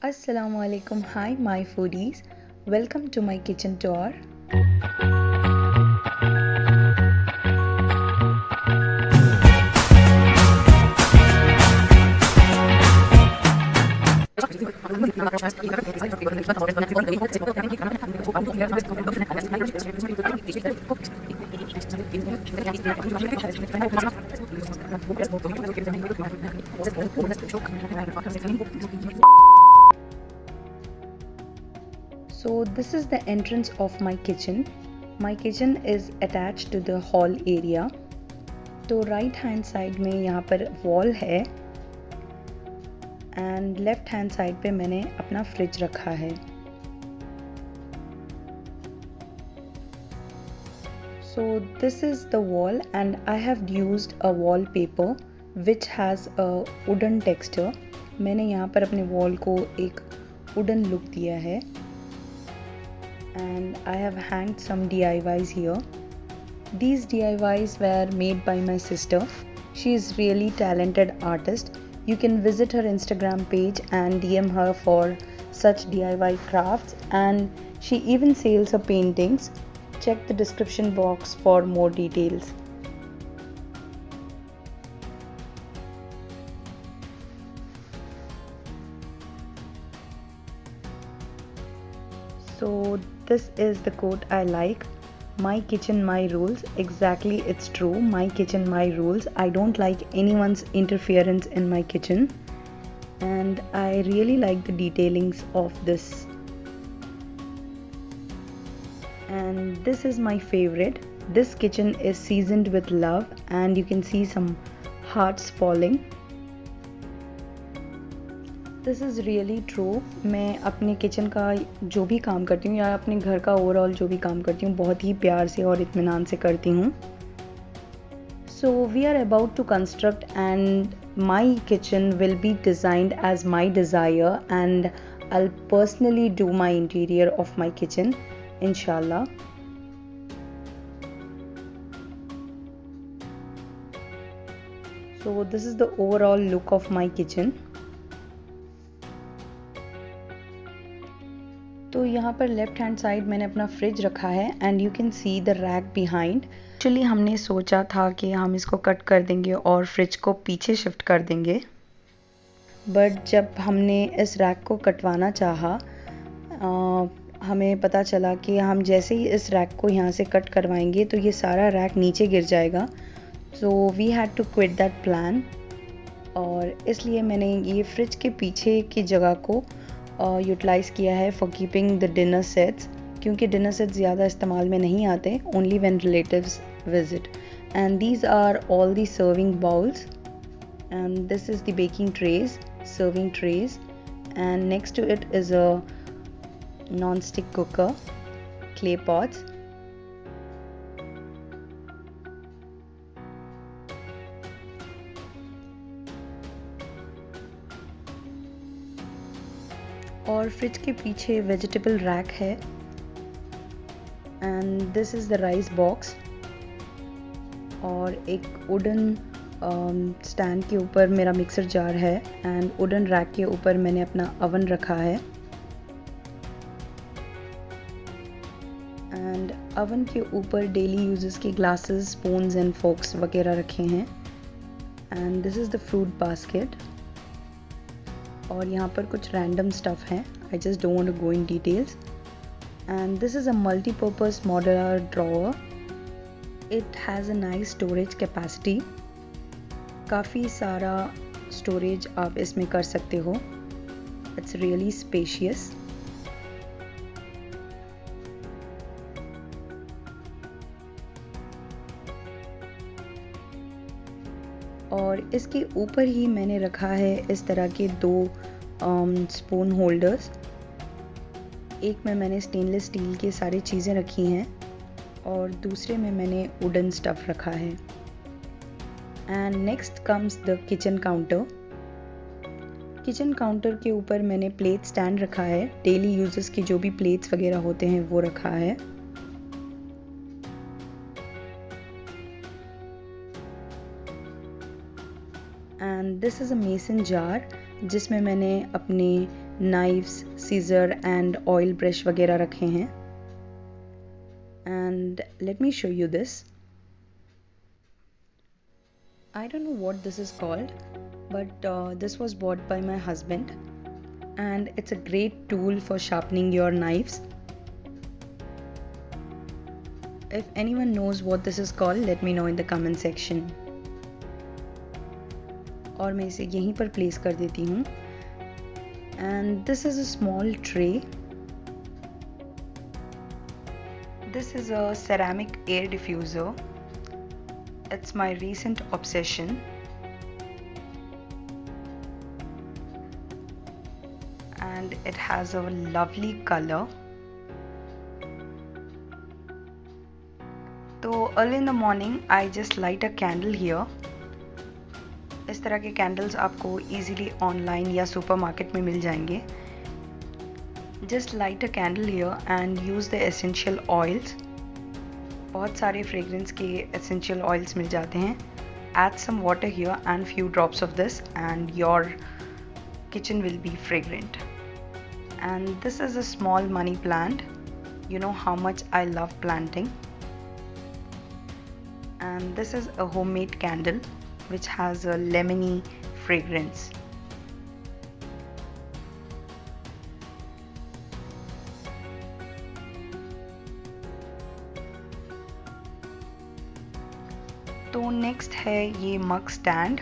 Assalamualaikum, hi my foodies. Welcome to my kitchen tour. So this is the entrance of my kitchen. My kitchen is attached to the hall area. तो right hand side में यहाँ पर wall है and left hand side पे मैंने अपना fridge रखा है. So this is the wall and I have used a wallpaper which has a wooden texture. मैंने यहाँ पर अपने वॉल को एक wooden look दिया है and I have hanged some DIYs here. These DIYs were made by my sister. She is really talented artist. You can visit her Instagram page and DM her for such DIY crafts, and she even sells her paintings. Check the description box for more details. So this is the quote I like. My kitchen, my rules. Exactly, it's true. My kitchen, my rules. I don't like anyone's interference in my kitchen. And I really like the detailings of this. And this is my favorite. This kitchen is seasoned with love and you can see some hearts falling. This is really true. मैं अपने kitchen का जो भी काम करती हूँ या अपने घर का ओवरऑल जो भी काम करती हूँ बहुत ही प्यार से और इत्मीनान से करती हूँ. So we are about to construct and my kitchen will be designed as my desire and I personally do my interior of my kitchen इंशाल्लाह. So this is the overall look of my kitchen. तो यहाँ पर left hand side मैंने अपना fridge रखा है and you can see the rack behind. Actually हमने सोचा था कि हम इसको कट कर देंगे और फ्रिज को पीछे शिफ्ट कर देंगे, बट जब हमने इस रैक को कटवाना चाहा हमें पता चला कि हम जैसे ही इस रैक को यहाँ से कट करवाएंगे तो ये सारा रैक नीचे गिर जाएगा. So we had to quit that plan और इसलिए मैंने ये फ्रिज के पीछे की जगह को यूटिलाइज़ किया है for keeping the dinner sets, क्योंकि डिनर सेट्स ज़्यादा इस्तेमाल में नहीं आते, only when relatives visit. And these are all the serving bowls and this is the baking trays, serving trays, and next to it is a non stick cooker, clay pots. और fridge के पीछे vegetable rack है and this is the rice box. और एक wooden stand के ऊपर मेरा mixer jar है एंड वुडन रैक के ऊपर मैंने अपना अवन रखा है एंड अवन के ऊपर डेली यूजेस के ग्लासेस, स्पून्स एंड फोक्स वगैरह रखे हैं. And this is the fruit basket. और यहाँ पर कुछ रैंडम स्टफ है. I just don't want to go in details. And this is a multi-purpose modular drawer. It has a nice storage capacity. काफ़ी सारा storage आप इसमें कर सकते हो. It's really spacious. और इसके ऊपर ही मैंने रखा है इस तरह के दो स्पून होल्डर्स. एक में मैंने स्टेनलेस स्टील के सारी चीज़ें रखी हैं और दूसरे में मैंने वुडन स्टफ़ रखा है. And next comes the kitchen counter. Kitchen counter के ऊपर मैंने प्लेट स्टैंड रखा है. डेली यूजेस के जो भी प्लेट्स वगैरह होते हैं वो रखा है. And this is a mason jar जिसमें मैंने अपने knives, scissor and oil brush वगैरह रखे हैं. And let me show you this. I don't know what this is called, but this was bought by my husband, and it's a great tool for sharpening your knives. If anyone knows what this is called, let me know in the comment section. और मैं इसे यहीं पर place कर देती हूँ. And this is a small tray. This is a ceramic air diffuser. It's my recent obsession. And it has a lovely color. So early in the morning I just light a candle here. इस तरह के candles आपको easily online या supermarket में मिल जाएंगे. Just light a candle here and use the essential oils. बहुत सारे fragrance के एसेंशियल ऑयल्स मिल जाते हैं. Add some water here and few drops of this and your kitchen will be fragrant. And this is a small money plant. You know how much I love planting. And this is a homemade candle which has a lemony fragrance. तो next है ये मग stand.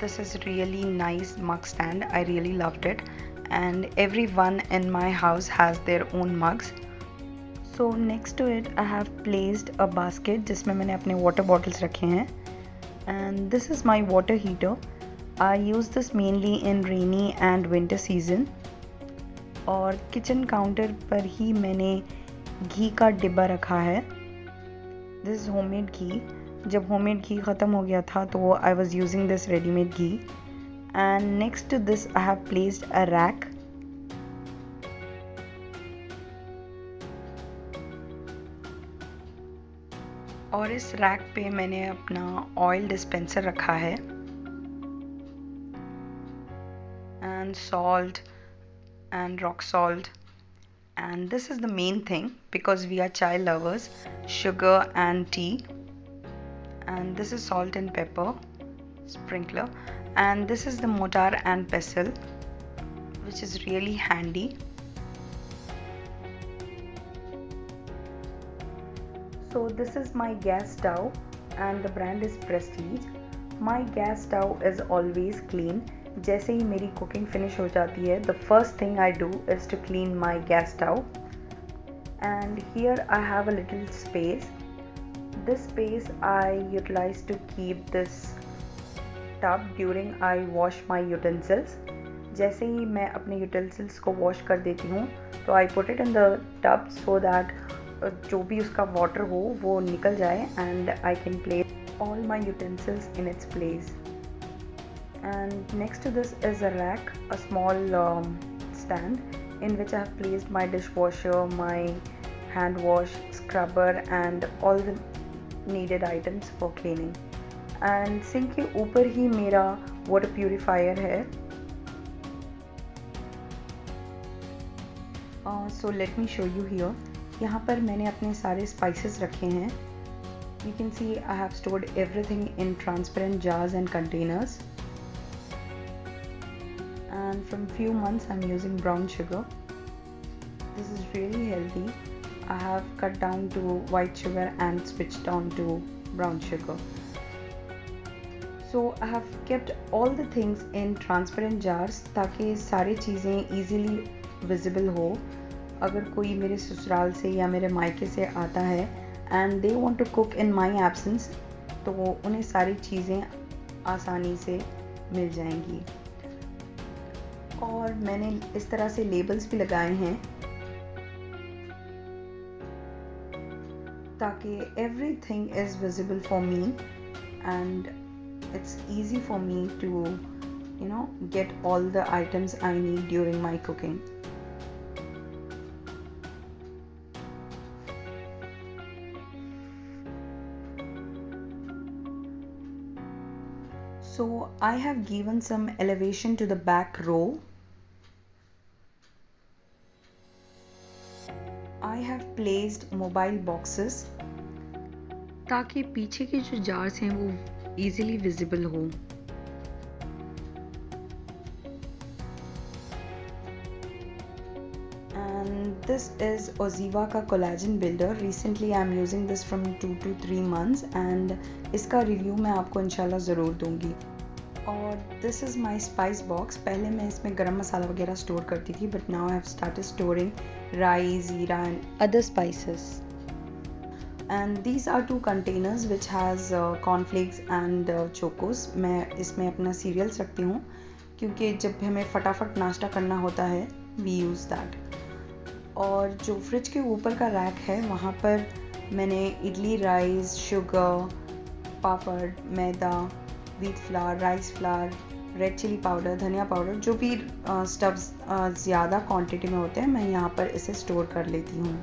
This is really nice mug stand. I really loved it, and everyone in my house has their own mugs. So next to it I have placed a basket जिसमें मैंने अपने water bottles रखे हैं. And this is my water heater. I use this mainly in rainy and winter season. और kitchen counter पर ही मैंने घी का डिब्बा रखा है. This is homemade ghee. जब होममेड घी ख़त्म हो गया था तो I was using this readymade ghee. And next to this I have placed a rack. और इस रैक पे मैंने अपना ऑयल डिस्पेंसर रखा है and salt and rock salt. And this is the main thing because we are chai lovers, sugar and tea. And this is salt and pepper sprinkler. And this is the mortar and pestle, which is really handy. So this is my gas stove and the brand is Prestige. My gas stove is always clean. जैसे ही मेरी cooking finish हो जाती है, the first thing I do is to clean my gas stove. And here I have a little space. This space I utilize to keep this tub during I wash my utensils. जैसे ही मैं अपने utensils को wash कर देती हूँ तो I put it in the tub so that जो भी उसका water हो वो निकल जाए and I can place all my utensils in its place. And next to this is a rack, a small stand in which I have placed my dishwasher, my hand wash, scrubber and all the needed items for cleaning. And sink के ऊपर ही मेरा water purifier है. So let me show you here. यहाँ पर मैंने अपने सारे spices रखे हैं. You can see I have stored everything in transparent jars and containers. And from few months I'm using brown sugar. This is really healthy. I have cut down to white sugar and switched on to brown sugar. So I have kept all the things in transparent jars ताकि सारी चीज़ें easily visible हो. अगर कोई मेरे ससुराल से या मेरे मायके से आता है and they want to cook in my absence तो उन्हें सारी चीज़ें आसानी से मिल जाएंगी. और मैंने इस तरह से लेबल्स भी लगाए हैं ताकि everything is visible for me and it's easy for me to get all the items I need during my cooking. So I have given some elevation to the back row. I have placed mobile boxes ताकि पीछे के जो jars हैं वो easily visible हो. And this is Oziva का collagen builder. Recently I am using this from 2 to 3 months and इसका review मैं आपको इंशाल्लाह ज़रूर दूंगी. और this is my spice box. पहले मैं इसमें गरम मसाला वगैरह स्टोर करती थी, but now I have started storing rai, jeera and other spices. And these are 2 containers which has cornflakes and Chocos. मैं इसमें अपना सीरियल्स रखती हूँ क्योंकि जब हमें फटाफट नाश्ता करना होता है वी यूज़ दैट. और जो फ्रिज के ऊपर का रैक है वहाँ पर मैंने idli rice, sugar, papad, maida, wheat flour, rice flour, red chili powder, धनिया पाउडर, जो भी स्टफ्स ज़्यादा क्वांटिटी में होते हैं मैं यहाँ पर इसे स्टोर कर लेती हूँ.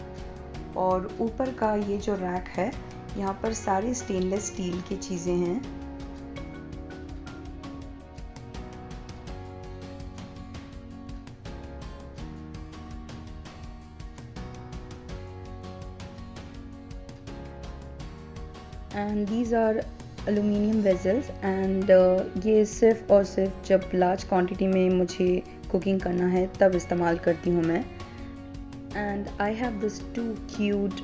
और ऊपर का ये जो रैक है यहाँ पर सारी स्टेनलेस स्टील की चीज़ें हैं. And these are aluminium vessels एंड ये सिर्फ और सिर्फ जब लार्ज क्वांटिटी में मुझे कुकिंग करना है तब इस्तेमाल करती हूँ मैं. And I have this 2 cute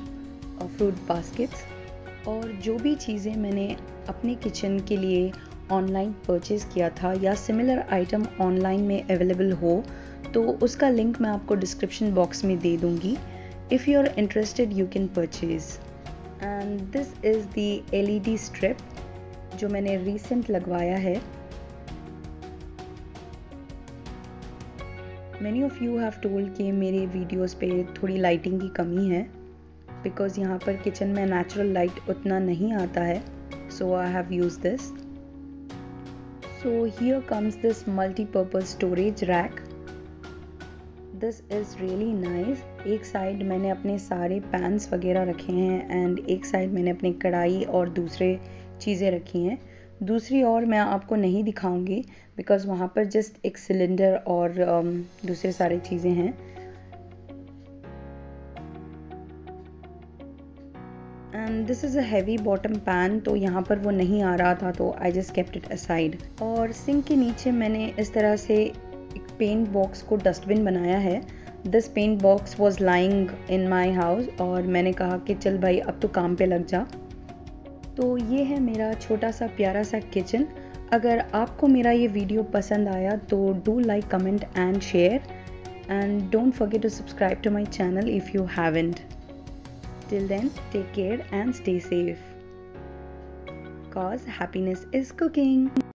fruit baskets. और जो भी चीज़ें मैंने अपने किचन के लिए ऑनलाइन परचेज़ किया था या सिमिलर आइटम ऑनलाइन में अवेलेबल हो तो उसका लिंक मैं आपको डिस्क्रिप्शन बॉक्स में दे दूँगी. If you are interested you can purchase. And this is the LED strip जो मैंने रिसेंट लगवाया है. Many of you have told कि मेरे वीडियोस पे थोड़ी लाइटिंग की कमी है बिकॉज यहाँ पर किचन में नेचुरल लाइट उतना नहीं आता है. So I have use this. So here comes this multipurpose storage rack. This is really nice. एक साइड मैंने अपने सारे पैन्स वगैरह रखे हैं एंड एक साइड मैंने अपनी कढ़ाई और दूसरे चीज़ें रखी हैं. दूसरी और मैं आपको नहीं दिखाऊंगी बिकॉज़ वहाँ पर जस्ट एक सिलेंडर और दूसरे सारी चीज़ें हैं. And this is a heavy bottom pan तो यहाँ पर वो नहीं आ रहा था तो I just kept it aside. और सिंक के नीचे मैंने इस तरह से एक पेंट बॉक्स को डस्टबिन बनाया है. This paint box was lying in my house और मैंने कहा कि चल भाई अब तो काम पे लग जा. तो ये है मेरा छोटा सा प्यारा सा किचन. अगर आपको मेरा ये वीडियो पसंद आया तो do like, comment and share and don't forget to subscribe to my channel if you haven't. Till then take care and stay safe, cause happiness is cooking.